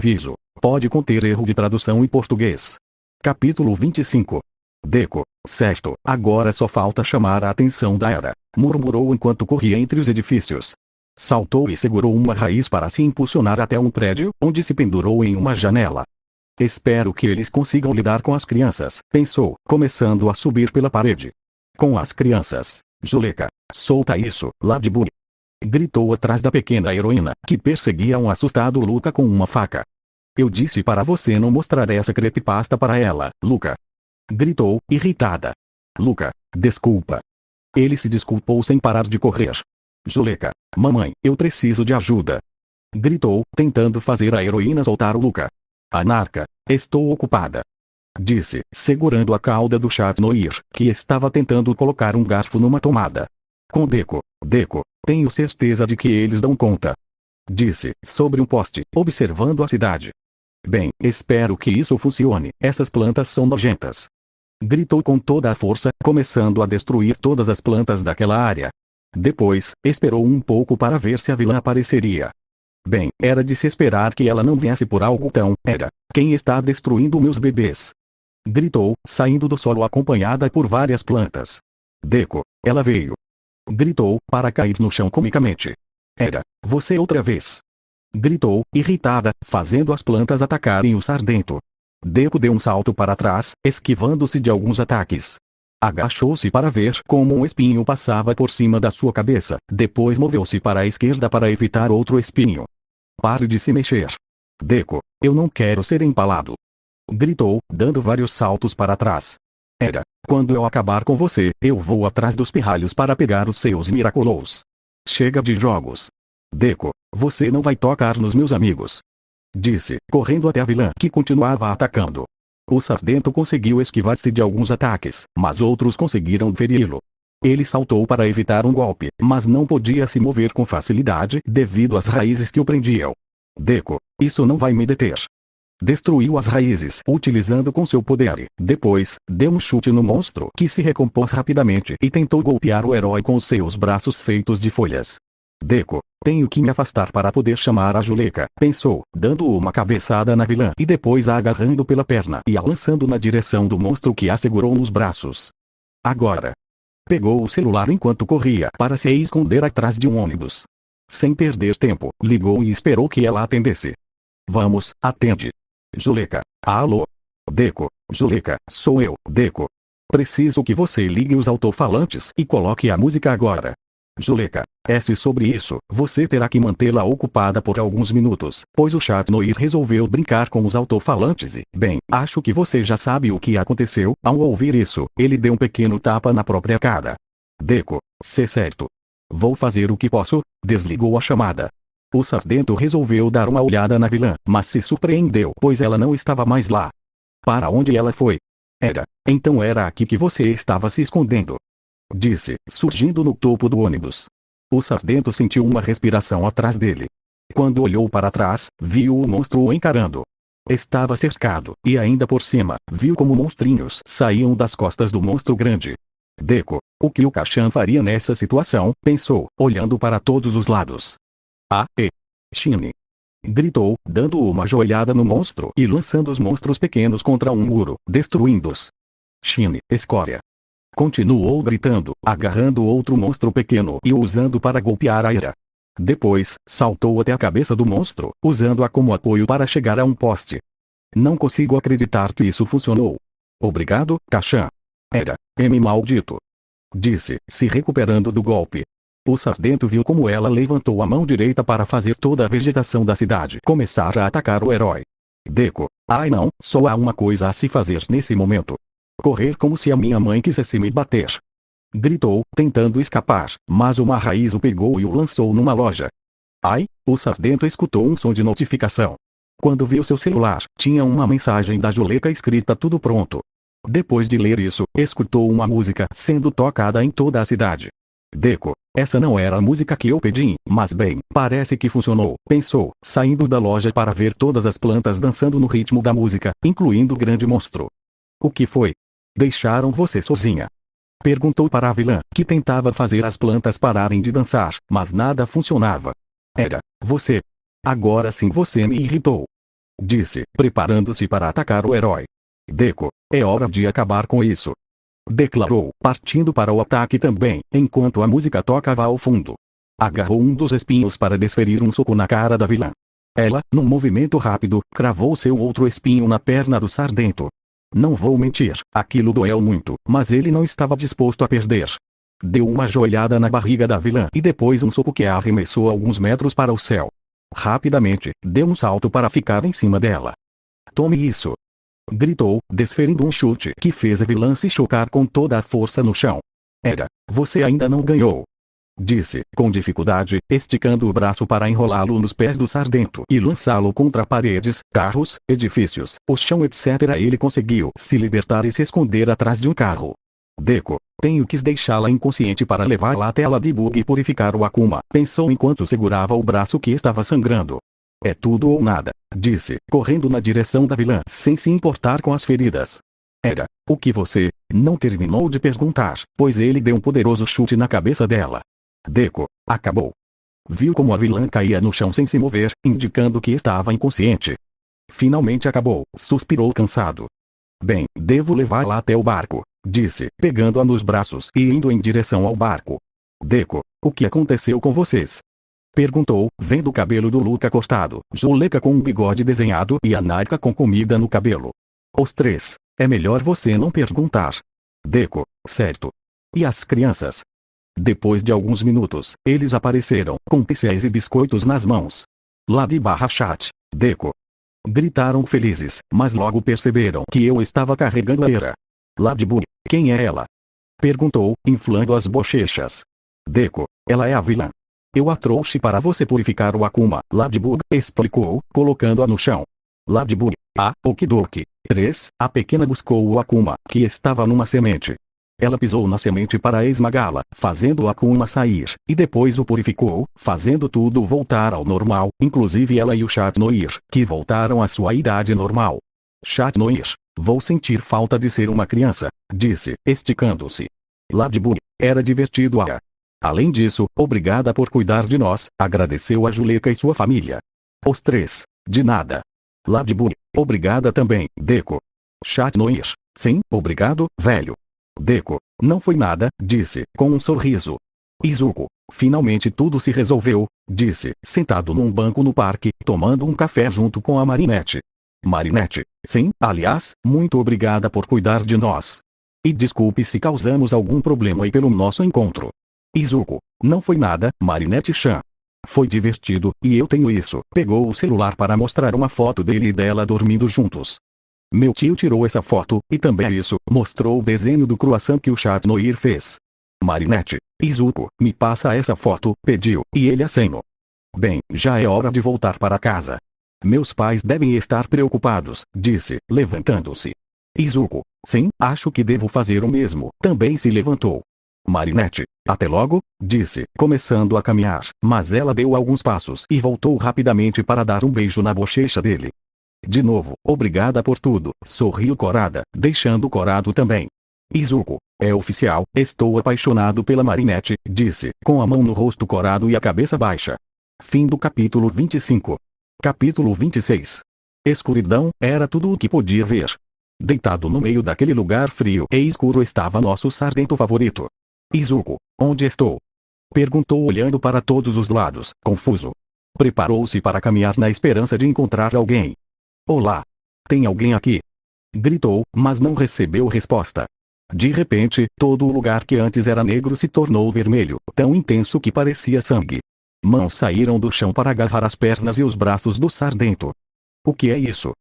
Aviso: pode conter erro de tradução em português. Capítulo 25. Deco, certo, agora só falta chamar a atenção da Era, murmurou enquanto corria entre os edifícios. Saltou e segurou uma raiz para se impulsionar até um prédio, onde se pendurou em uma janela. Espero que eles consigam lidar com as crianças, pensou, começando a subir pela parede. Com as crianças, Juleka, solta isso, Ladybug! Gritou atrás da pequena heroína, que perseguia um assustado Luca com uma faca. Eu disse para você não mostrar essa creepypasta para ela, Luca. Gritou, irritada. Luca, desculpa. Ele se desculpou sem parar de correr. Juleka, mamãe, eu preciso de ajuda. Gritou, tentando fazer a heroína soltar o Luca. Anarca, estou ocupada. Disse, segurando a cauda do Chat Noir, que estava tentando colocar um garfo numa tomada. Com Deco, tenho certeza de que eles dão conta. Disse, sobre um poste, observando a cidade. Bem, espero que isso funcione, essas plantas são nojentas. Gritou com toda a força, começando a destruir todas as plantas daquela área. Depois, esperou um pouco para ver se a vilã apareceria. Bem, era de se esperar que ela não viesse por algo tão, era, quem está destruindo meus bebês? Gritou, saindo do solo acompanhada por várias plantas. Deco, ela veio. Gritou, para cair no chão comicamente. Era, você outra vez. Gritou, irritada, fazendo as plantas atacarem o Sardento. Deco deu um salto para trás, esquivando-se de alguns ataques. Agachou-se para ver como um espinho passava por cima da sua cabeça, depois moveu-se para a esquerda para evitar outro espinho. Pare de se mexer. Deco, eu não quero ser empalado. Gritou, dando vários saltos para trás. Era, quando eu acabar com você, eu vou atrás dos pirralhos para pegar os seus Miraculous. Chega de jogos. Deco, você não vai tocar nos meus amigos. Disse, correndo até a vilã que continuava atacando. O Sardento conseguiu esquivar-se de alguns ataques, mas outros conseguiram feri-lo. Ele saltou para evitar um golpe, mas não podia se mover com facilidade devido às raízes que o prendiam. Deco, isso não vai me deter. Destruiu as raízes utilizando com seu poder. Depois, deu um chute no monstro que se recompôs rapidamente e tentou golpear o herói com seus braços feitos de folhas. Deco, tenho que me afastar para poder chamar a Juleka, pensou, dando uma cabeçada na vilã e depois a agarrando pela perna e a lançando na direção do monstro que a segurou nos braços. Agora. Pegou o celular enquanto corria para se esconder atrás de um ônibus. Sem perder tempo, ligou e esperou que ela atendesse. Vamos, atende. Juleka, alô? Deco, Juleka, sou eu, Deco. Preciso que você ligue os alto-falantes e coloque a música agora. Juleka, se sobre isso, você terá que mantê-la ocupada por alguns minutos, pois o Chat Noir resolveu brincar com os alto-falantes e, bem, acho que você já sabe o que aconteceu. Ao ouvir isso, ele deu um pequeno tapa na própria cara. Deco, certo. Vou fazer o que posso, desligou a chamada. O Sardento resolveu dar uma olhada na vilã, mas se surpreendeu, pois ela não estava mais lá. Para onde ela foi? Então era aqui que você estava se escondendo. Disse, surgindo no topo do ônibus. O Sardento sentiu uma respiração atrás dele. Quando olhou para trás, viu o monstro o encarando. Estava cercado, e ainda por cima, viu como monstrinhos saíam das costas do monstro grande. Deco, o que o Kashan faria nessa situação, pensou, olhando para todos os lados. Shine! Gritou, dando uma joelhada no monstro e lançando os monstros pequenos contra um muro, destruindo-os. Shine, escória! Continuou gritando, agarrando outro monstro pequeno e o usando para golpear a Era. Depois, saltou até a cabeça do monstro, usando-a como apoio para chegar a um poste. Não consigo acreditar que isso funcionou. Obrigado, Kashan. Maldito. Disse, se recuperando do golpe. O Sardento viu como ela levantou a mão direita para fazer toda a vegetação da cidade começar a atacar o herói. Deco, ai não, só há uma coisa a se fazer nesse momento. Correr como se a minha mãe quisesse me bater. Gritou, tentando escapar, mas uma raiz o pegou e o lançou numa loja. Ai, o Sardento escutou um som de notificação. Quando viu seu celular, tinha uma mensagem da Juleka escrita tudo pronto. Depois de ler isso, escutou uma música sendo tocada em toda a cidade. Deco, essa não era a música que eu pedi, mas bem, parece que funcionou, pensou, saindo da loja para ver todas as plantas dançando no ritmo da música, incluindo o grande monstro. O que foi? Deixaram você sozinha? Perguntou para a vilã, que tentava fazer as plantas pararem de dançar, mas nada funcionava. Você. Agora sim você me irritou. disse, preparando-se para atacar o herói. Deco, é hora de acabar com isso. Declarou, partindo para o ataque também, enquanto a música tocava ao fundo. Agarrou um dos espinhos para desferir um soco na cara da vilã. Ela, num movimento rápido, cravou seu outro espinho na perna do Sardento. Não vou mentir, aquilo doeu muito, mas ele não estava disposto a perder. Deu uma joelhada na barriga da vilã e depois um soco que a arremessou alguns metros para o céu. Rapidamente, deu um salto para ficar em cima dela. Tome isso! Gritou, desferindo um chute que fez a vilã se chocar com toda a força no chão. Você ainda não ganhou. Disse, com dificuldade, esticando o braço para enrolá-lo nos pés do Sardento e lançá-lo contra paredes, carros, edifícios, o chão etc. Ele conseguiu se libertar e se esconder atrás de um carro. Deco, tenho que deixá-la inconsciente para levá-la até a Ladybug e purificar o Akuma, pensou enquanto segurava o braço que estava sangrando. É tudo ou nada, disse, correndo na direção da vilã sem se importar com as feridas. O que você... Não terminou de perguntar, pois ele deu um poderoso chute na cabeça dela. Deco, acabou. Viu como a vilã caía no chão sem se mover, indicando que estava inconsciente. Finalmente acabou, suspirou cansado. Bem, devo levá-la até o barco, disse, pegando-a nos braços e indo em direção ao barco. Deco, o que aconteceu com vocês? Perguntou, vendo o cabelo do Luca cortado, Juleka com um bigode desenhado e a Naika com comida no cabelo. Os três, é melhor você não perguntar. Deco, certo. E as crianças? Depois de alguns minutos, eles apareceram, com picéis e biscoitos nas mãos. Ladi/chat, Deco. Gritaram felizes, mas logo perceberam que eu estava carregando a Era. Ladybug, quem é ela? Perguntou, inflando as bochechas. Deco, ela é a vilã. Eu a trouxe para você purificar o Akuma, Ladybug explicou, colocando-a no chão. Ladybug, okidoki. 3. A pequena buscou o Akuma, que estava numa semente. Ela pisou na semente para esmagá-la, fazendo o Akuma sair, e depois o purificou, fazendo tudo voltar ao normal, inclusive ela e o Chat Noir, que voltaram à sua idade normal. Chat Noir, vou sentir falta de ser uma criança, disse, esticando-se. Ladybug, era divertido Além disso, obrigada por cuidar de nós, agradeceu a Juleka e sua família. Os três, de nada. Ladybug, obrigada também, Deco. Chat Noir, sim, obrigado, velho. Deco, não foi nada, disse, com um sorriso. Izuku, finalmente tudo se resolveu, disse, sentado num banco no parque, tomando um café junto com a Marinette. Marinette, sim, aliás, muito obrigada por cuidar de nós. E desculpe se causamos algum problema aí pelo nosso encontro. Izuku, não foi nada, Marinette-chan. Foi divertido, e eu tenho isso. Pegou o celular para mostrar uma foto dele e dela dormindo juntos. Meu tio tirou essa foto, e também isso, mostrou o desenho do croissant que o Chat Noir fez. Marinette, Izuku, me passa essa foto, pediu, e ele acenou. Bem, já é hora de voltar para casa. Meus pais devem estar preocupados, disse, levantando-se. Izuku, sim, acho que devo fazer o mesmo, também se levantou. Marinette, até logo, disse, começando a caminhar, mas ela deu alguns passos e voltou rapidamente para dar um beijo na bochecha dele. De novo, obrigada por tudo, sorriu corada, deixando corado também. Izuku, é oficial, estou apaixonado pela Marinette, disse, com a mão no rosto corado e a cabeça baixa. Fim do capítulo 25. Capítulo 26. Escuridão, era tudo o que podia ver. Deitado no meio daquele lugar frio e escuro estava nosso Sardento favorito. Izuku, onde estou? Perguntou olhando para todos os lados, confuso. Preparou-se para caminhar na esperança de encontrar alguém. Olá! Tem alguém aqui? Gritou, mas não recebeu resposta. De repente, todo o lugar que antes era negro se tornou vermelho, tão intenso que parecia sangue. Mãos saíram do chão para agarrar as pernas e os braços do Sardento. O que é isso?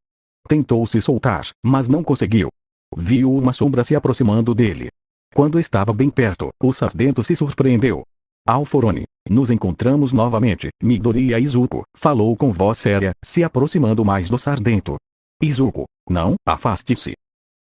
Tentou se soltar, mas não conseguiu. Viu uma sombra se aproximando dele. Quando estava bem perto, o Sardento se surpreendeu. Alforone, nos encontramos novamente, Midori e Izuku, falou com voz séria, se aproximando mais do Sardento. Izuku, não, afaste-se.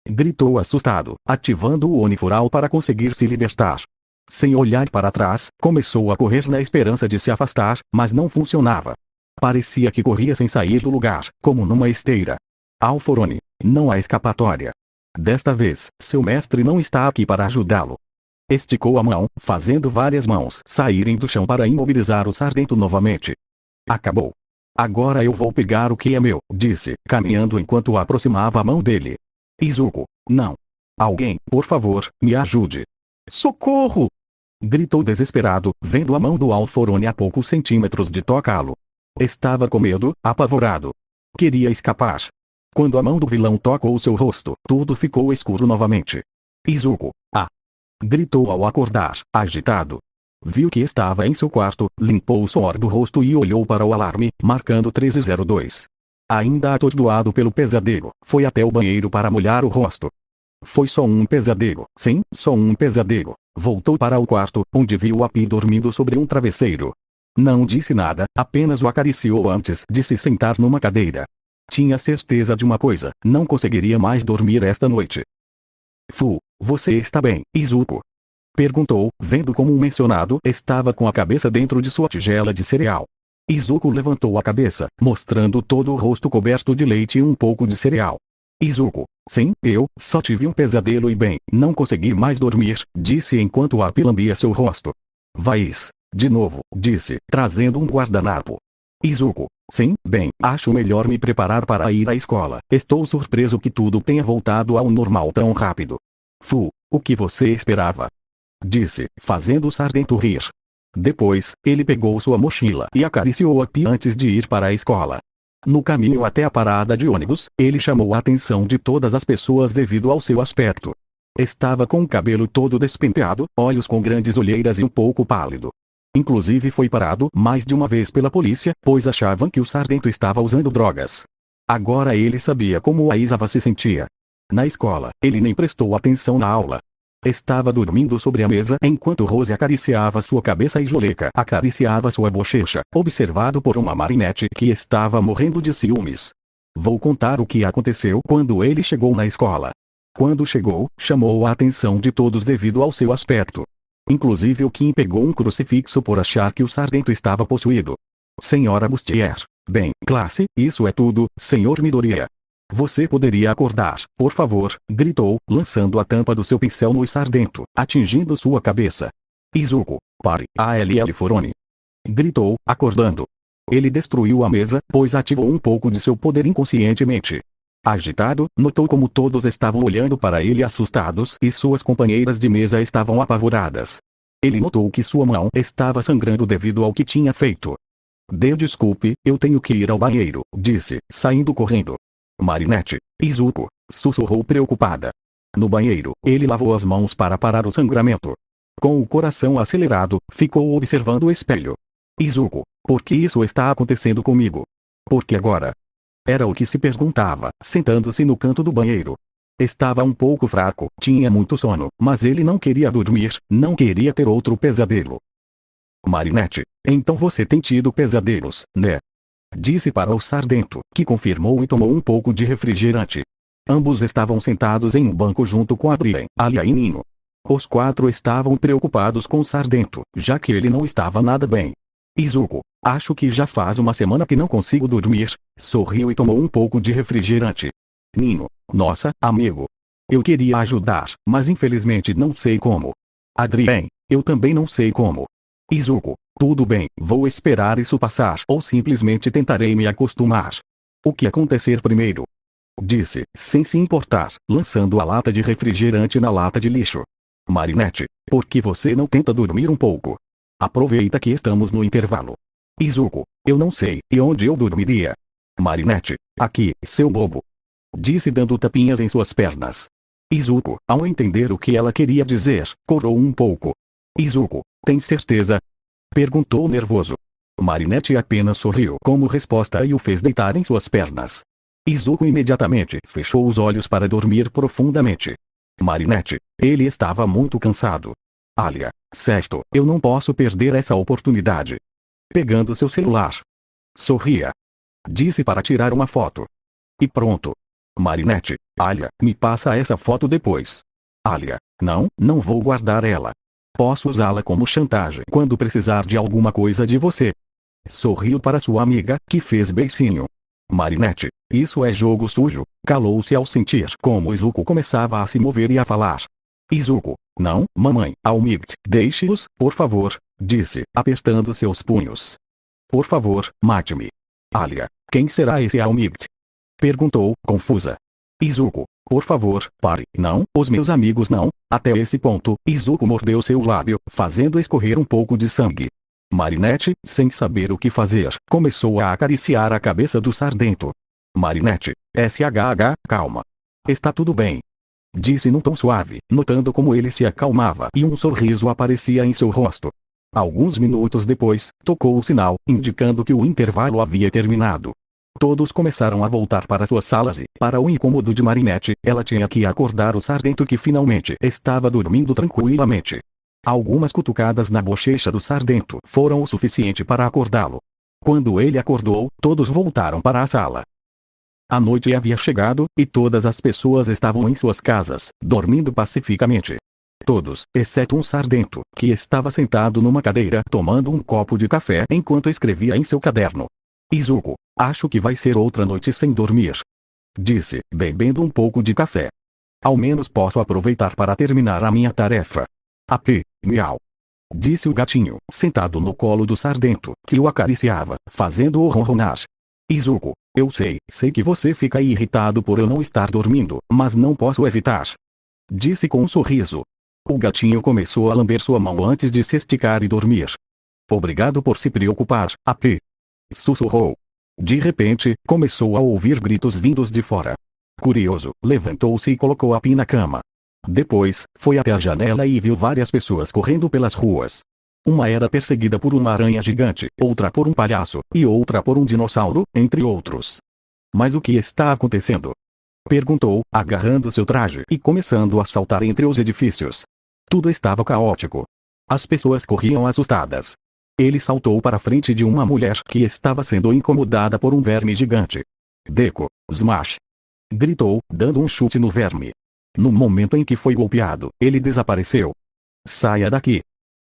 Gritou assustado, ativando o Onifural para conseguir se libertar. Sem olhar para trás, começou a correr na esperança de se afastar, mas não funcionava. Parecia que corria sem sair do lugar, como numa esteira. Alforone, não há escapatória. Desta vez, seu mestre não está aqui para ajudá-lo. Esticou a mão, fazendo várias mãos saírem do chão para imobilizar o Sardento novamente. Acabou. Agora eu vou pegar o que é meu, disse, caminhando enquanto aproximava a mão dele. Izuku, não. Alguém, por favor, me ajude. Socorro! Gritou desesperado, vendo a mão do Alforone a poucos centímetros de tocá-lo. Estava com medo, apavorado. Queria escapar. Quando a mão do vilão tocou seu rosto, tudo ficou escuro novamente. Izuku, ah! Gritou ao acordar, agitado. Viu que estava em seu quarto, limpou o suor do rosto e olhou para o alarme, marcando 1302. Ainda atordoado pelo pesadelo, foi até o banheiro para molhar o rosto. Foi só um pesadelo, sim, só um pesadelo. Voltou para o quarto, onde viu Api dormindo sobre um travesseiro. Não disse nada, apenas o acariciou antes de se sentar numa cadeira. Tinha certeza de uma coisa, não conseguiria mais dormir esta noite. Você está bem, Izuku? Perguntou, vendo como o mencionado estava com a cabeça dentro de sua tigela de cereal. Izuku levantou a cabeça, mostrando todo o rosto coberto de leite e um pouco de cereal. Izuku, sim, eu só tive um pesadelo e bem, não consegui mais dormir, disse enquanto Api lambia seu rosto. Vais, de novo, disse, trazendo um guardanapo. Izuku, sim, bem, acho melhor me preparar para ir à escola. Estou surpreso que tudo tenha voltado ao normal tão rápido. O que você esperava? Disse, fazendo o Sargento rir. Depois, ele pegou sua mochila e acariciou Api antes de ir para a escola. No caminho até a parada de ônibus, ele chamou a atenção de todas as pessoas devido ao seu aspecto. Estava com o cabelo todo despenteado, olhos com grandes olheiras e um pouco pálido. Inclusive foi parado mais de uma vez pela polícia, pois achavam que o sargento estava usando drogas. Agora ele sabia como Aizawa se sentia. Na escola, ele nem prestou atenção na aula. Estava dormindo sobre a mesa enquanto Rose acariciava sua cabeça e Joleca acariciava sua bochecha, observado por uma Marinette que estava morrendo de ciúmes. Vou contar o que aconteceu quando ele chegou na escola. Quando chegou, chamou a atenção de todos devido ao seu aspecto. Inclusive o Kim pegou um crucifixo por achar que o sargento estava possuído. Senhora Bustier. Bem, classe, isso é tudo, Sr. Midoriya. Você poderia acordar, por favor, gritou, lançando a tampa do seu pincel no sargento, atingindo sua cabeça. Izuku, pare, ALL Forone. Gritou, acordando. Ele destruiu a mesa, pois ativou um pouco de seu poder inconscientemente. Agitado, notou como todos estavam olhando para ele assustados e suas companheiras de mesa estavam apavoradas. Ele notou que sua mão estava sangrando devido ao que tinha feito. Desculpe, eu tenho que ir ao banheiro, disse, saindo correndo. Marinette, Izuku, sussurrou preocupada. No banheiro, ele lavou as mãos para parar o sangramento. Com o coração acelerado, ficou observando o espelho. Izuku, por que isso está acontecendo comigo? Por que agora? Era o que se perguntava, sentando-se no canto do banheiro. Estava um pouco fraco, tinha muito sono, mas ele não queria dormir, não queria ter outro pesadelo. Marinette, então você tem tido pesadelos, né? Disse para o sargento, que confirmou e tomou um pouco de refrigerante. Ambos estavam sentados em um banco junto com Adrien, Alia e Nino. Os quatro estavam preocupados com o sargento, já que ele não estava nada bem. Izuku, acho que já faz uma semana que não consigo dormir, sorriu e tomou um pouco de refrigerante. Nino, nossa, amigo. Eu queria ajudar, mas infelizmente não sei como. Adrien, eu também não sei como. Izuku, tudo bem, vou esperar isso passar ou simplesmente tentarei me acostumar. O que acontecer primeiro? Disse, sem se importar, lançando a lata de refrigerante na lata de lixo. Marinette, por que você não tenta dormir um pouco? Aproveita que estamos no intervalo. Izuku, eu não sei, e onde eu dormiria? Marinette, aqui, seu bobo. Disse dando tapinhas em suas pernas. Izuku, ao entender o que ela queria dizer, corou um pouco. Izuku, tem certeza? Perguntou nervoso. Marinette apenas sorriu como resposta e o fez deitar em suas pernas. Izuku imediatamente fechou os olhos para dormir profundamente. Marinette, ele estava muito cansado. Alia, certo, eu não posso perder essa oportunidade. Pegando seu celular. Sorria. Disse para tirar uma foto. E pronto. Marinette, Alia, me passa essa foto depois. Alia, não vou guardar ela. Posso usá-la como chantagem quando precisar de alguma coisa de você. Sorriu para sua amiga, que fez beicinho. Marinette, isso é jogo sujo, calou-se ao sentir como Izuku começava a se mover e a falar. Izuku, não, mamãe, Almigt, deixe-os, por favor, disse, apertando seus punhos. Por favor, mate-me. Alia, quem será esse Almighty? Perguntou, confusa. Izuku, por favor, pare. Não, os meus amigos não. Até esse ponto, Izuku mordeu seu lábio, fazendo escorrer um pouco de sangue. Marinette, sem saber o que fazer, começou a acariciar a cabeça do Sardento. Marinette, SHH, calma. Está tudo bem. Disse num tom suave, notando como ele se acalmava e um sorriso aparecia em seu rosto. Alguns minutos depois, tocou o sinal, indicando que o intervalo havia terminado. Todos começaram a voltar para suas salas e, para o incômodo de Marinette, ela tinha que acordar o Sardento que finalmente estava dormindo tranquilamente. Algumas cutucadas na bochecha do Sardento foram o suficiente para acordá-lo. Quando ele acordou, todos voltaram para a sala. A noite havia chegado, e todas as pessoas estavam em suas casas, dormindo pacificamente. Todos, exceto um Sardento, que estava sentado numa cadeira tomando um copo de café enquanto escrevia em seu caderno. Izuku, acho que vai ser outra noite sem dormir. Disse, bebendo um pouco de café. Ao menos posso aproveitar para terminar a minha tarefa. Api, miau. Disse o gatinho, sentado no colo do Sardento, que o acariciava, fazendo-o ronronar. Izuku, eu sei que você fica irritado por eu não estar dormindo, mas não posso evitar. Disse com um sorriso. O gatinho começou a lamber sua mão antes de se esticar e dormir. Obrigado por se preocupar, Api. Sussurrou. De repente, começou a ouvir gritos vindos de fora. Curioso, levantou-se e colocou Api na cama. Depois, foi até a janela e viu várias pessoas correndo pelas ruas. Uma era perseguida por uma aranha gigante, outra por um palhaço, e outra por um dinossauro, entre outros. Mas o que está acontecendo? Perguntou, agarrando seu traje e começando a saltar entre os edifícios. Tudo estava caótico. As pessoas corriam assustadas. Ele saltou para a frente de uma mulher que estava sendo incomodada por um verme gigante. Deku, smash! Gritou, dando um chute no verme. No momento em que foi golpeado, ele desapareceu. Saia daqui!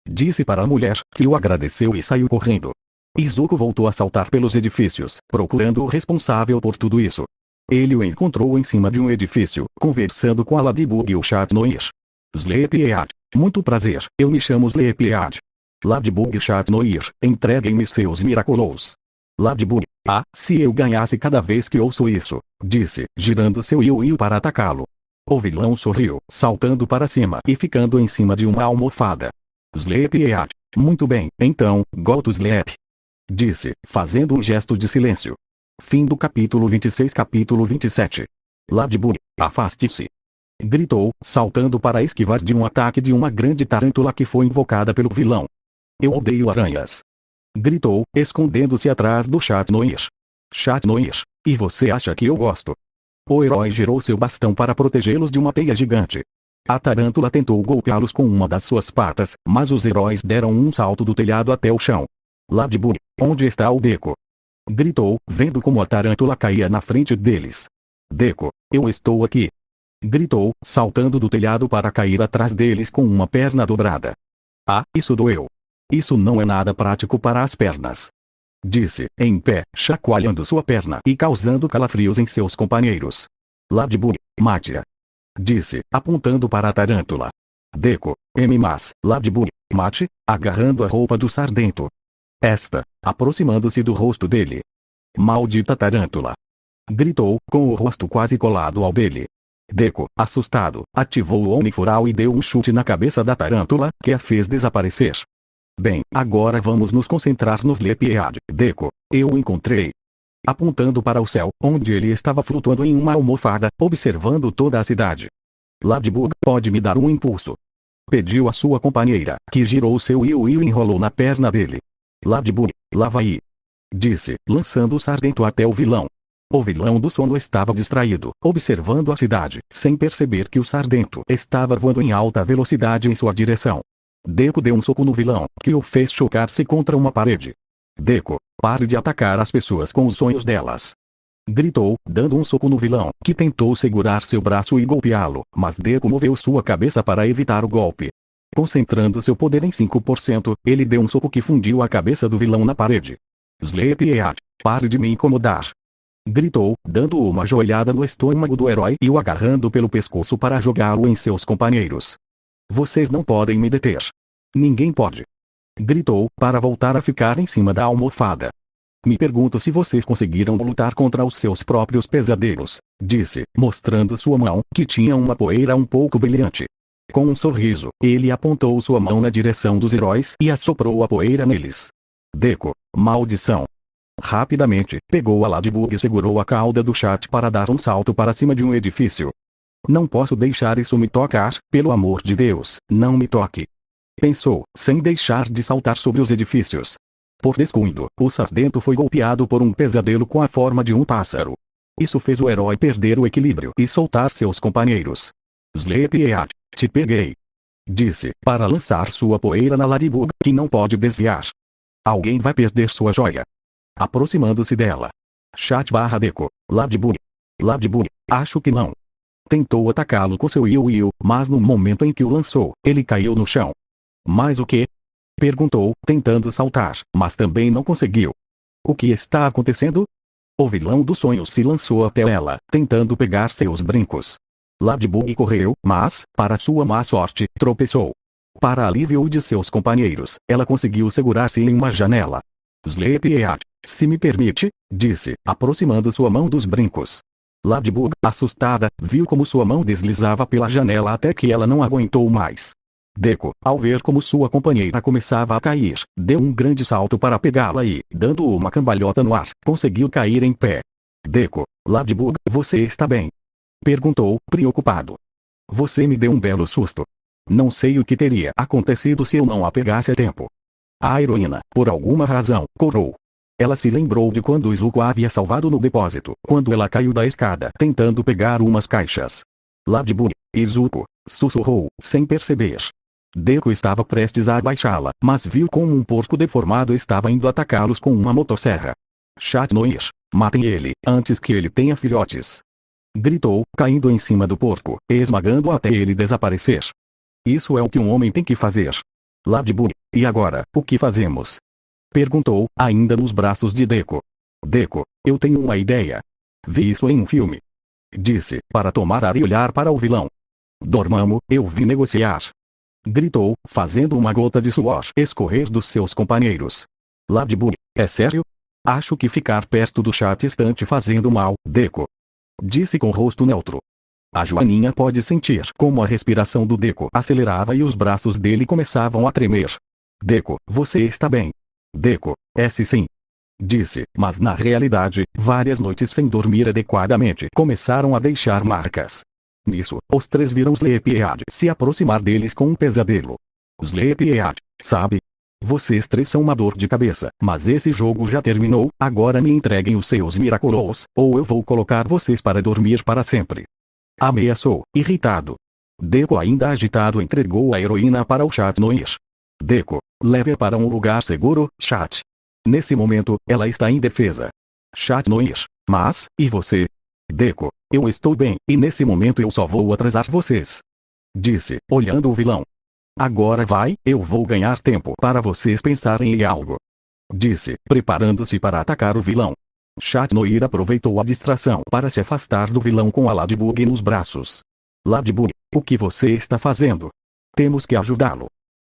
Disse para a mulher, que o agradeceu e saiu correndo. Izuku voltou a saltar pelos edifícios, procurando o responsável por tudo isso. Ele o encontrou em cima de um edifício, conversando com a Ladybug e o Chatnoir. Sleepyhead, muito prazer, eu me chamo Sleepyhead. Ladybug e Chatnoir, entreguem-me seus Miraculous. Ladybug, se eu ganhasse cada vez que ouço isso, disse, girando seu Yu-Yu para atacá-lo. O vilão sorriu, saltando para cima e ficando em cima de uma almofada. Sleepyhead, muito bem, então, go to sleep. Disse, fazendo um gesto de silêncio. Fim do capítulo 26. Capítulo 27. Ladybug, afaste-se. Gritou, saltando para esquivar de um ataque de uma grande tarântula que foi invocada pelo vilão. Eu odeio aranhas. Gritou, escondendo-se atrás do Chatnoir. Chatnoir, e você acha que eu gosto? O herói girou seu bastão para protegê-los de uma teia gigante. A tarântula tentou golpeá-los com uma das suas patas, mas os heróis deram um salto do telhado até o chão. Ladybug, onde está o Deku? Gritou, vendo como a tarântula caía na frente deles. Deku, eu estou aqui. Gritou, saltando do telhado para cair atrás deles com uma perna dobrada. Isso doeu. Isso não é nada prático para as pernas. Disse, em pé, chacoalhando sua perna e causando calafrios em seus companheiros. Ladybug, mate-a. Disse, apontando para a tarântula. Deku, mas, Ladybug, mate, agarrando a roupa do Sardento. Aproximando-se do rosto dele. Maldita tarântula! Gritou, com o rosto quase colado ao dele. Deku, assustado, ativou o Onifural e deu um chute na cabeça da tarântula, que a fez desaparecer. Bem, agora vamos nos concentrar no Sleepyhead. Deku, eu o encontrei. Apontando para o céu, onde ele estava flutuando em uma almofada, observando toda a cidade. Ladybug, pode me dar um impulso? Pediu a sua companheira, que girou seu Yu-Yu e enrolou na perna dele. Ladybug, lá vai. Disse, lançando o Sardento até o vilão. O vilão do sono estava distraído, observando a cidade, sem perceber que o Sardento estava voando em alta velocidade em sua direção. Deku deu um soco no vilão, que o fez chocar-se contra uma parede. Deku, pare de atacar as pessoas com os sonhos delas. Gritou, dando um soco no vilão, que tentou segurar seu braço e golpeá-lo, mas Deku moveu sua cabeça para evitar o golpe. Concentrando seu poder em 5%, ele deu um soco que fundiu a cabeça do vilão na parede. Sleepyhead, pare de me incomodar. Gritou, dando uma joelhada no estômago do herói e o agarrando pelo pescoço para jogá-lo em seus companheiros. Vocês não podem me deter. Ninguém pode. Gritou, para voltar a ficar em cima da almofada. Me pergunto se vocês conseguiram lutar contra os seus próprios pesadelos, disse, mostrando sua mão, que tinha uma poeira um pouco brilhante. Com um sorriso, ele apontou sua mão na direção dos heróis e assoprou a poeira neles. Deco, maldição! Rapidamente, pegou a Ladybug e segurou a cauda do chat para dar um salto para cima de um edifício. Não posso deixar isso me tocar, pelo amor de Deus, não me toque. Pensou, sem deixar de saltar sobre os edifícios. Por descuido, o sargento foi golpeado por um pesadelo com a forma de um pássaro. Isso fez o herói perder o equilíbrio e soltar seus companheiros. Sleepyhead, te peguei! Disse, para lançar sua poeira na Ladybug, que não pode desviar. Alguém vai perder sua joia. Aproximando-se dela. Chat/Deco, Ladybug. Ladybug, acho que não. Tentou atacá-lo com seu Iu-Iu, mas no momento em que o lançou, ele caiu no chão. Mas o quê? Perguntou, tentando saltar, mas também não conseguiu. O que está acontecendo? O vilão dos sonhos se lançou até ela, tentando pegar seus brincos. Ladybug correu, mas, para sua má sorte, tropeçou. Para alívio de seus companheiros, ela conseguiu segurar-se em uma janela. Sleepyhead, se me permite, disse, aproximando sua mão dos brincos. Ladybug, assustada, viu como sua mão deslizava pela janela até que ela não aguentou mais. Deco, ao ver como sua companheira começava a cair, deu um grande salto para pegá-la e, dando uma cambalhota no ar, conseguiu cair em pé. Deco, Ladybug, você está bem? Perguntou, preocupado. Você me deu um belo susto. Não sei o que teria acontecido se eu não a pegasse a tempo. A heroína, por alguma razão, corou. Ela se lembrou de quando Izuku a havia salvado no depósito, quando ela caiu da escada tentando pegar umas caixas. Ladybug, Izuku, sussurrou, sem perceber. Deco estava prestes a abaixá-la, mas viu como um porco deformado estava indo atacá-los com uma motosserra. Chat Noir, matem ele, antes que ele tenha filhotes. Gritou, caindo em cima do porco, esmagando até ele desaparecer. Isso é o que um homem tem que fazer. Ladybug, e agora, o que fazemos? Perguntou, ainda nos braços de Deco. Deco, eu tenho uma ideia. Vi isso em um filme. Disse, para tomar ar e olhar para o vilão. Dormammu, eu vim negociar. Gritou, fazendo uma gota de suor escorrer dos seus companheiros. Ladybug, é sério? Acho que ficar perto do chat está te fazendo mal, Deco. Disse com rosto neutro. A Joaninha pode sentir como a respiração do Deco acelerava e os braços dele começavam a tremer. Deco, você está bem? Deco, sim. Disse, mas na realidade, várias noites sem dormir adequadamente começaram a deixar marcas. Nisso, os três viram Sleepyhead se aproximar deles com um pesadelo. Sleepyhead, sabe? Vocês três são uma dor de cabeça, mas esse jogo já terminou, agora me entreguem os seus Miraculous, ou eu vou colocar vocês para dormir para sempre. Ameaçou, irritado. Deco ainda agitado entregou a heroína para o Chat Noir. Deco, leve-a para um lugar seguro, Chat. Nesse momento, ela está indefesa. Chat Noir, mas, e você? Deco, eu estou bem, e nesse momento eu só vou atrasar vocês. Disse, olhando o vilão. Agora vai, eu vou ganhar tempo para vocês pensarem em algo. Disse, preparando-se para atacar o vilão. Chat Noir aproveitou a distração para se afastar do vilão com a Ladybug nos braços. Ladybug, o que você está fazendo? Temos que ajudá-lo.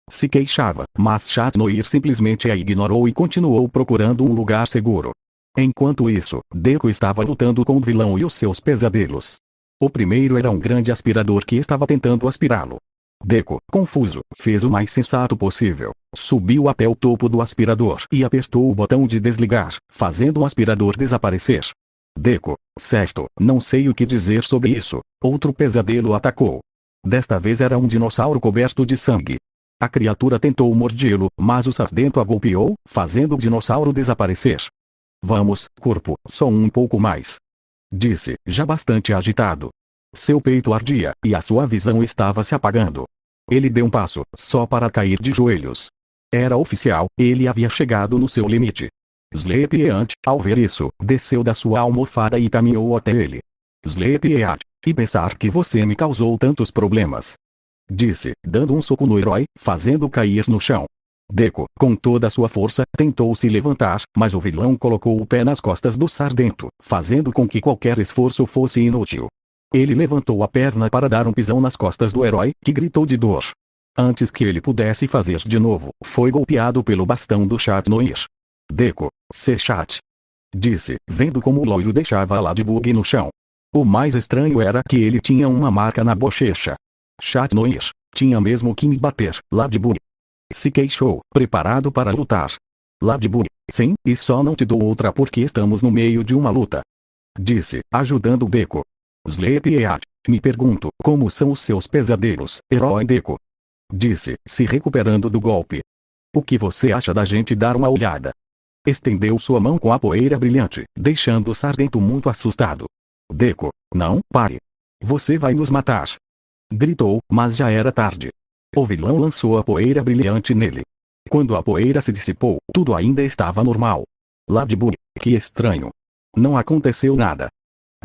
Se queixava, mas Chat Noir simplesmente a ignorou e continuou procurando um lugar seguro. Enquanto isso, Deco estava lutando com o vilão e os seus pesadelos. O primeiro era um grande aspirador que estava tentando aspirá-lo. Deco, confuso, fez o mais sensato possível. Subiu até o topo do aspirador e apertou o botão de desligar, fazendo o aspirador desaparecer. Deco, certo, não sei o que dizer sobre isso. Outro pesadelo atacou. Desta vez era um dinossauro coberto de sangue. A criatura tentou mordê-lo, mas o sargento a golpeou, fazendo o dinossauro desaparecer. Vamos, corpo, só um pouco mais. Disse, já bastante agitado. Seu peito ardia, e a sua visão estava se apagando. Ele deu um passo, só para cair de joelhos. Era oficial, ele havia chegado no seu limite. Sleepyhead, ao ver isso, desceu da sua almofada e caminhou até ele. Sleepyhead, e pensar que você me causou tantos problemas. Disse, dando um soco no herói, fazendo cair no chão. Deco, com toda a sua força, tentou se levantar, mas o vilão colocou o pé nas costas do sargento, fazendo com que qualquer esforço fosse inútil. Ele levantou a perna para dar um pisão nas costas do herói, que gritou de dor. Antes que ele pudesse fazer de novo, foi golpeado pelo bastão do Chat Noir. Deco, Chat. Disse, vendo como o loiro deixava Ladybug no chão. O mais estranho era que ele tinha uma marca na bochecha. Chat Noir, tinha mesmo que me bater, Ladybug. Se queixou, preparado para lutar. Ladybug, sim, e só não te dou outra porque estamos no meio de uma luta. Disse, ajudando Deco. Sleepyhead, me pergunto, como são os seus pesadelos, herói Deco? Disse, se recuperando do golpe. O que você acha da gente dar uma olhada? Estendeu sua mão com a poeira brilhante, deixando o sargento muito assustado. Deco, não, pare. Você vai nos matar. Gritou, mas já era tarde. O vilão lançou a poeira brilhante nele. Quando a poeira se dissipou, tudo ainda estava normal. Ladybug, que estranho. Não aconteceu nada.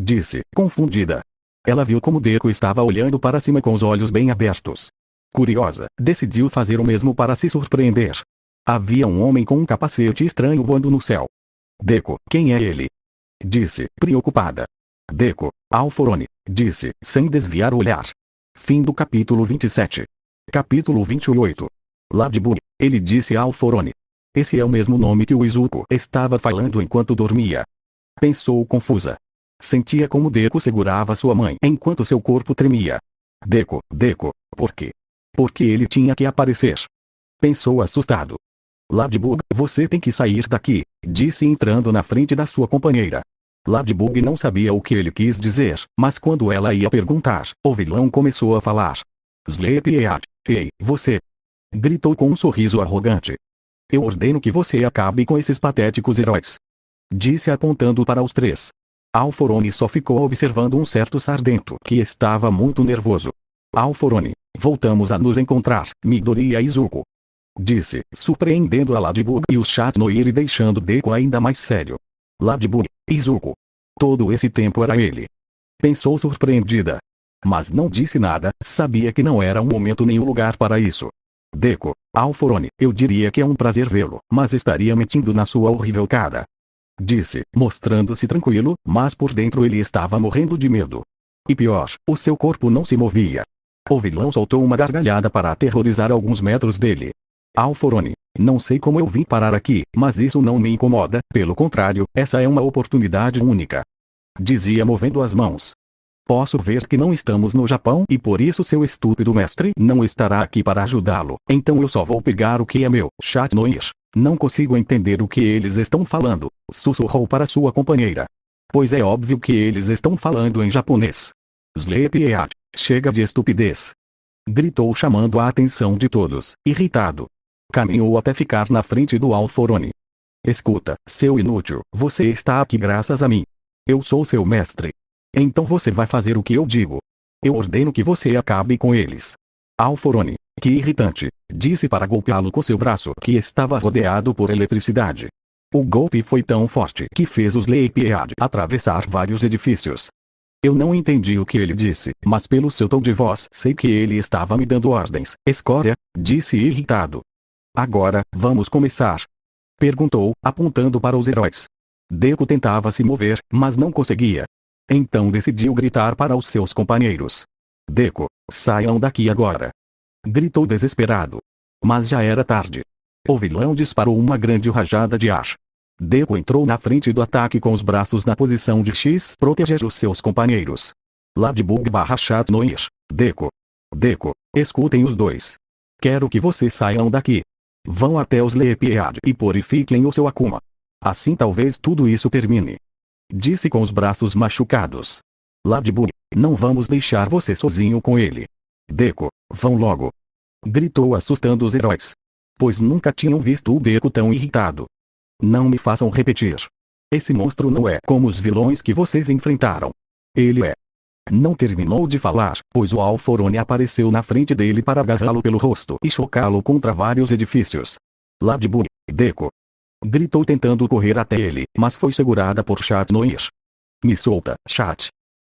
Disse, confundida. Ela viu como Deco estava olhando para cima com os olhos bem abertos. Curiosa, decidiu fazer o mesmo para se surpreender. Havia um homem com um capacete estranho voando no céu. Deco, quem é ele? Disse, preocupada. Deco, Alforone, disse, sem desviar o olhar. Fim do capítulo 27. Capítulo 28. Ladybug, ele disse a Alforone. Esse é o mesmo nome que o Izuku estava falando enquanto dormia. Pensou confusa. Sentia como Deco segurava sua mãe enquanto seu corpo tremia. Deco, por quê? Por que ele tinha que aparecer? Pensou assustado. Ladybug, você tem que sair daqui, disse entrando na frente da sua companheira. Ladybug não sabia o que ele quis dizer, mas quando ela ia perguntar, o vilão começou a falar. Sleepyhead, ei, você! Gritou com um sorriso arrogante. Eu ordeno que você acabe com esses patéticos heróis. Disse apontando para os três. Alforone só ficou observando um certo sargento que estava muito nervoso. Alforone, voltamos a nos encontrar, Midori e Izuku. Disse, surpreendendo a Ladybug e o Chat Noir e deixando Deco ainda mais sério. Ladybug, Izuku. Todo esse tempo era ele. Pensou surpreendida. Mas não disse nada, sabia que não era um momento nem um lugar para isso. Deco, Alforone, eu diria que é um prazer vê-lo, mas estaria mentindo na sua horrível cara. Disse, mostrando-se tranquilo, mas por dentro ele estava morrendo de medo. E pior, o seu corpo não se movia. O vilão soltou uma gargalhada para aterrorizar alguns metros dele. Alforone, não sei como eu vim parar aqui, mas isso não me incomoda, pelo contrário, essa é uma oportunidade única. Dizia movendo as mãos. Posso ver que não estamos no Japão e por isso seu estúpido mestre não estará aqui para ajudá-lo, então eu só vou pegar o que é meu, Chat Noir. Não consigo entender o que eles estão falando, sussurrou para sua companheira. Pois é óbvio que eles estão falando em japonês. Sleepyhead, chega de estupidez. Gritou chamando a atenção de todos, irritado. Caminhou até ficar na frente do Alforone. Escuta, seu inútil, você está aqui graças a mim. Eu sou seu mestre. Então você vai fazer o que eu digo. Eu ordeno que você acabe com eles. Alforone, que irritante, disse para golpeá-lo com seu braço que estava rodeado por eletricidade. O golpe foi tão forte que fez o Sleepyhead atravessar vários edifícios. Eu não entendi o que ele disse, mas pelo seu tom de voz sei que ele estava me dando ordens, escória, disse irritado. Agora, vamos começar? Perguntou, apontando para os heróis. Deco tentava se mover, mas não conseguia. Então decidiu gritar para os seus companheiros. Deco, saiam daqui agora. Gritou desesperado. Mas já era tarde. O vilão disparou uma grande rajada de ar. Deco entrou na frente do ataque com os braços na posição de X, proteger os seus companheiros. Ladybug / Chat Noir. Deco, escutem os dois. Quero que vocês saiam daqui. Vão até os Sleepyhead e purifiquem o seu Akuma. Assim talvez tudo isso termine. Disse com os braços machucados. Ladybug, não vamos deixar você sozinho com ele. Deco, vão logo. Gritou assustando os heróis. Pois nunca tinham visto o Deco tão irritado. Não me façam repetir. Esse monstro não é como os vilões que vocês enfrentaram. Ele é. Não terminou de falar, pois o Alforone apareceu na frente dele para agarrá-lo pelo rosto e chocá-lo contra vários edifícios. Ladybug, Deco. Gritou tentando correr até ele, mas foi segurada por Chat Noir. Me solta, Chat.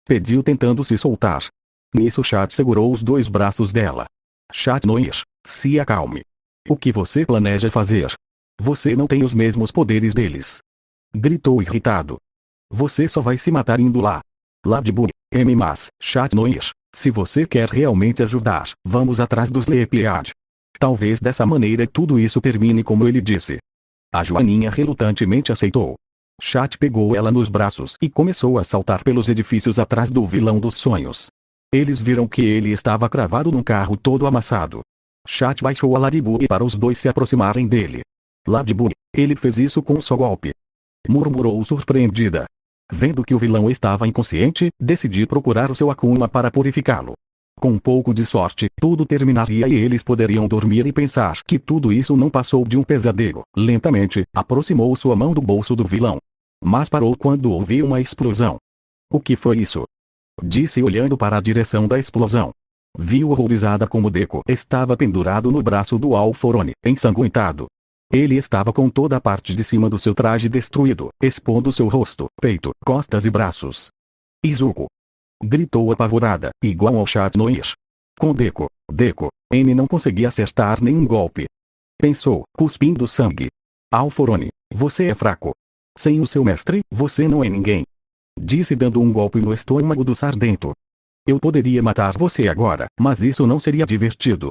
Pediu tentando se soltar. Nisso Chat segurou os dois braços dela. Chat Noir, se acalme. O que você planeja fazer? Você não tem os mesmos poderes deles. Gritou irritado. Você só vai se matar indo lá. Ladybug, mas, Chat Noir, se você quer realmente ajudar, vamos atrás dos Sleepyhead. Talvez dessa maneira tudo isso termine como ele disse. A Joaninha relutantemente aceitou. Chat pegou ela nos braços e começou a saltar pelos edifícios atrás do vilão dos sonhos. Eles viram que ele estava cravado num carro todo amassado. Chat baixou a Ladybug para os dois se aproximarem dele. Ladybug, ele fez isso com um só golpe. Murmurou surpreendida. Vendo que o vilão estava inconsciente, decidi procurar o seu Akuma para purificá-lo. Com um pouco de sorte, tudo terminaria e eles poderiam dormir e pensar que tudo isso não passou de um pesadelo. Lentamente, aproximou sua mão do bolso do vilão. Mas parou quando ouviu uma explosão. O que foi isso? Disse olhando para a direção da explosão. Viu horrorizada como Deco estava pendurado no braço do Alforone, ensanguentado. Ele estava com toda a parte de cima do seu traje destruído, expondo seu rosto, peito, costas e braços. Izuku! Gritou apavorada, igual ao Chat Noir. Com Deco, N não conseguia acertar nenhum golpe. Pensou, cuspindo sangue. Alforone, você é fraco. Sem o seu mestre, você não é ninguém. Disse dando um golpe no estômago do Sardento. Eu poderia matar você agora, mas isso não seria divertido.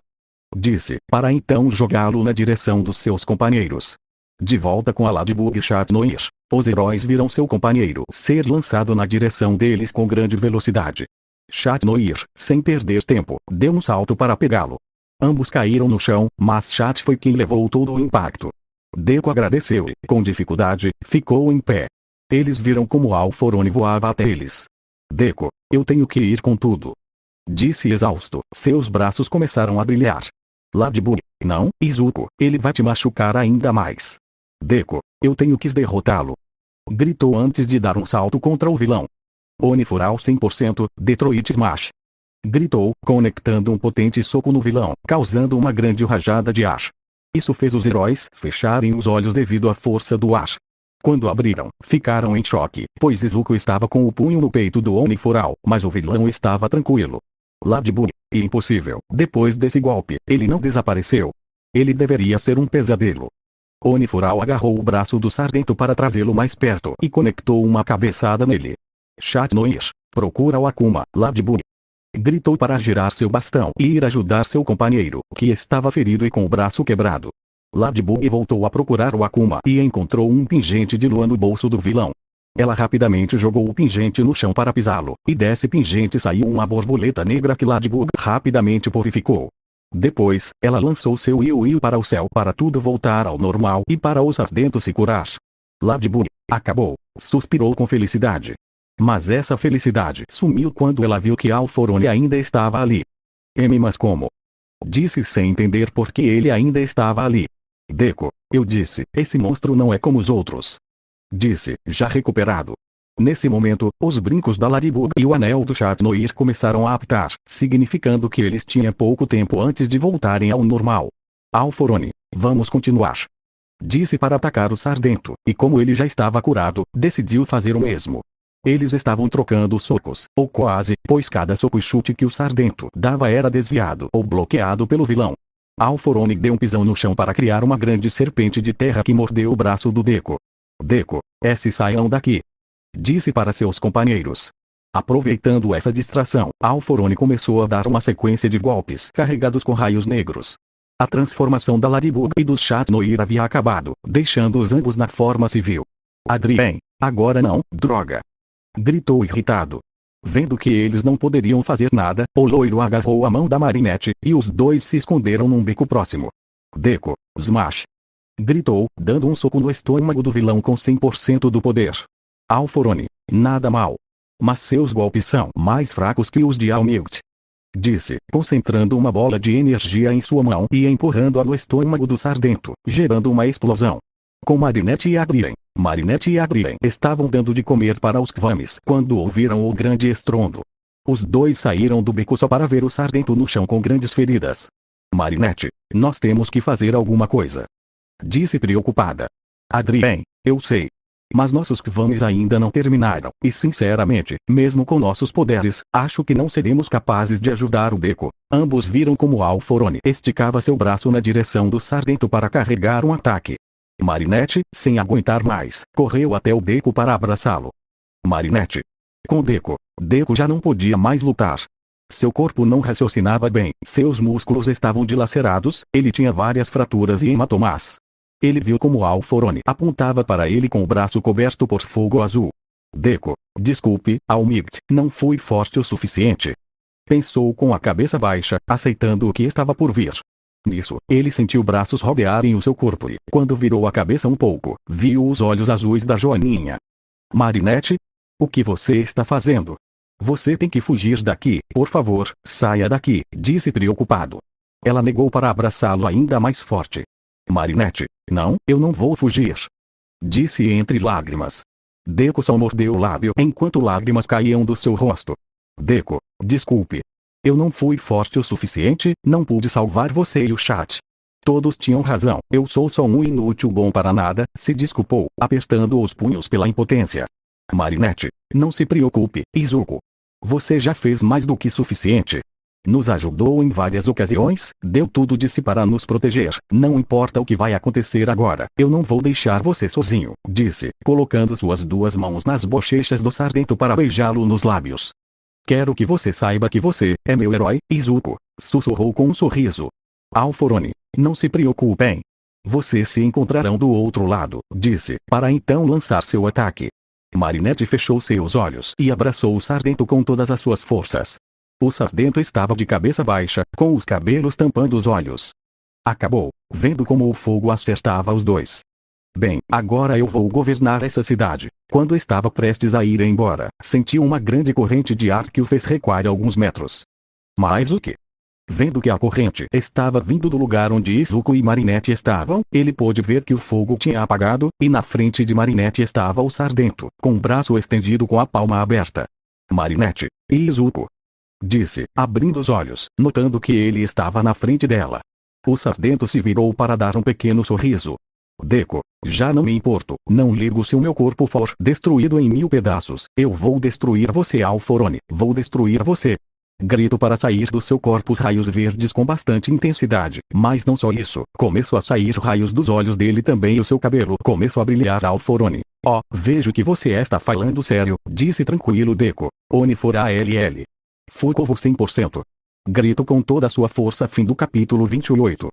Disse, para então jogá-lo na direção dos seus companheiros. De volta com a Ladybug e Chat Noir, os heróis viram seu companheiro ser lançado na direção deles com grande velocidade. Chat Noir, sem perder tempo, deu um salto para pegá-lo. Ambos caíram no chão, mas Chat foi quem levou todo o impacto. Deco agradeceu e, com dificuldade, ficou em pé. Eles viram como Alforone voava até eles. Deco, eu tenho que ir com tudo. Disse exausto, seus braços começaram a brilhar. Ladybug, não, Izuku, ele vai te machucar ainda mais. Deco, eu tenho que derrotá-lo. Gritou antes de dar um salto contra o vilão. Onifural 100%, Detroit Smash. Gritou, conectando um potente soco no vilão, causando uma grande rajada de ar. Isso fez os heróis fecharem os olhos devido à força do ar. Quando abriram, ficaram em choque, pois Izuku estava com o punho no peito do Onifural, mas o vilão estava tranquilo. Ladybug, impossível, depois desse golpe, ele não desapareceu. Ele deveria ser um pesadelo. Onifural agarrou o braço do Sardento para trazê-lo mais perto e conectou uma cabeçada nele. Chat Noir, procura o Akuma, Ladybug. Gritou para girar seu bastão e ir ajudar seu companheiro, que estava ferido e com o braço quebrado. Ladybug voltou a procurar o Akuma e encontrou um pingente de lua no bolso do vilão. Ela rapidamente jogou o pingente no chão para pisá-lo, e desse pingente saiu uma borboleta negra que Ladybug rapidamente purificou. Depois, ela lançou seu Yu para o céu para tudo voltar ao normal e para o Sardento se curar. Ladybug, acabou, suspirou com felicidade. Mas essa felicidade sumiu quando ela viu que Alforone ainda estava ali. Mas como? Disse sem entender por que ele ainda estava ali. Deco, eu disse, esse monstro não é como os outros. Disse, já recuperado. Nesse momento, os brincos da Ladybug e o anel do Chat Noir começaram a apitar, significando que eles tinham pouco tempo antes de voltarem ao normal. Alforone, vamos continuar. Disse para atacar o Sardento, e como ele já estava curado, decidiu fazer o mesmo. Eles estavam trocando socos, ou quase, pois cada soco e chute que o Sardento dava era desviado ou bloqueado pelo vilão. Alforone deu um pisão no chão para criar uma grande serpente de terra que mordeu o braço do Deco. Deco, saiam daqui. Disse para seus companheiros. Aproveitando essa distração, Alforone começou a dar uma sequência de golpes carregados com raios negros. A transformação da Ladybug e dos Chat Noir havia acabado, deixando-os ambos na forma civil. Adrien, agora não, droga! Gritou irritado. Vendo que eles não poderiam fazer nada, o loiro agarrou a mão da Marinette, e os dois se esconderam num beco próximo. Deco, Smash! Gritou, dando um soco no estômago do vilão com 100% do poder. Alforone, nada mal. Mas seus golpes são mais fracos que os de Almighty. Disse, concentrando uma bola de energia em sua mão e empurrando-a no estômago do Sardento, gerando uma explosão. Com Marinette e Adrien estavam dando de comer para os Kvamis quando ouviram o grande estrondo. Os dois saíram do beco só para ver o Sardento no chão com grandes feridas. Marinette, nós temos que fazer alguma coisa. Disse preocupada. Adrien, eu sei. Mas nossos Kvamis ainda não terminaram, e sinceramente, mesmo com nossos poderes, acho que não seremos capazes de ajudar o Deco. Ambos viram como Alforone esticava seu braço na direção do Sardento para carregar um ataque. Marinette, sem aguentar mais, correu até o Deco para abraçá-lo. Marinette. Com Deco já não podia mais lutar. Seu corpo não raciocinava bem, seus músculos estavam dilacerados, ele tinha várias fraturas e hematomas. ele viu como Alforone apontava para ele com o braço coberto por fogo azul. Deco, desculpe, Almigt, não fui forte o suficiente. Pensou com a cabeça baixa, aceitando o que estava por vir. Nisso, ele sentiu braços rodearem o seu corpo e, quando virou a cabeça um pouco, viu os olhos azuis da Joaninha. Marinette? O que você está fazendo? Você tem que fugir daqui, por favor, saia daqui, disse preocupado. Ela negou para abraçá-lo ainda mais forte. Marinette, não, eu não vou fugir. Disse entre lágrimas. Deco só mordeu o lábio enquanto lágrimas caíam do seu rosto. Deco, desculpe. Eu não fui forte o suficiente, não pude salvar você e o chat. Todos tinham razão, eu sou só um inútil bom para nada, se desculpou, apertando os punhos pela impotência. Marinette, não se preocupe, Izuku. Você já fez mais do que suficiente. Nos ajudou em várias ocasiões, deu tudo de si para nos proteger, não importa o que vai acontecer agora, eu não vou deixar você sozinho, disse, colocando suas duas mãos nas bochechas do sargento para beijá-lo nos lábios. Quero que você saiba que você é meu herói, Izuku, sussurrou com um sorriso. Alforone, não se preocupem. Vocês se encontrarão do outro lado, disse, para então lançar seu ataque. Marinette fechou seus olhos e abraçou o sargento com todas as suas forças. O sargento estava de cabeça baixa, com os cabelos tampando os olhos. Acabou, vendo como o fogo acertava os dois. Bem, agora eu vou governar essa cidade. Quando estava prestes a ir embora, sentiu uma grande corrente de ar que o fez recuar alguns metros. Mas o que? Vendo que a corrente estava vindo do lugar onde Izuku e Marinette estavam, ele pôde ver que o fogo tinha apagado, e na frente de Marinette estava o sargento, com o braço estendido com a palma aberta. Marinette, e Izuku? Disse, abrindo os olhos, notando que ele estava na frente dela. O sargento se virou para dar um pequeno sorriso. Deco, já não me importo, não ligo se o meu corpo for destruído em 1000 pedaços, eu vou destruir você, Alforone, vou destruir você. Grito para sair do seu corpo os raios verdes com bastante intensidade, mas não só isso, começou a sair raios dos olhos dele também e o seu cabelo começou a brilhar. Alforone, vejo que você está falando sério, disse tranquilo Deco, Oni for ALL. Fukovo 100%. Grito com toda a sua força. Fim do capítulo 28.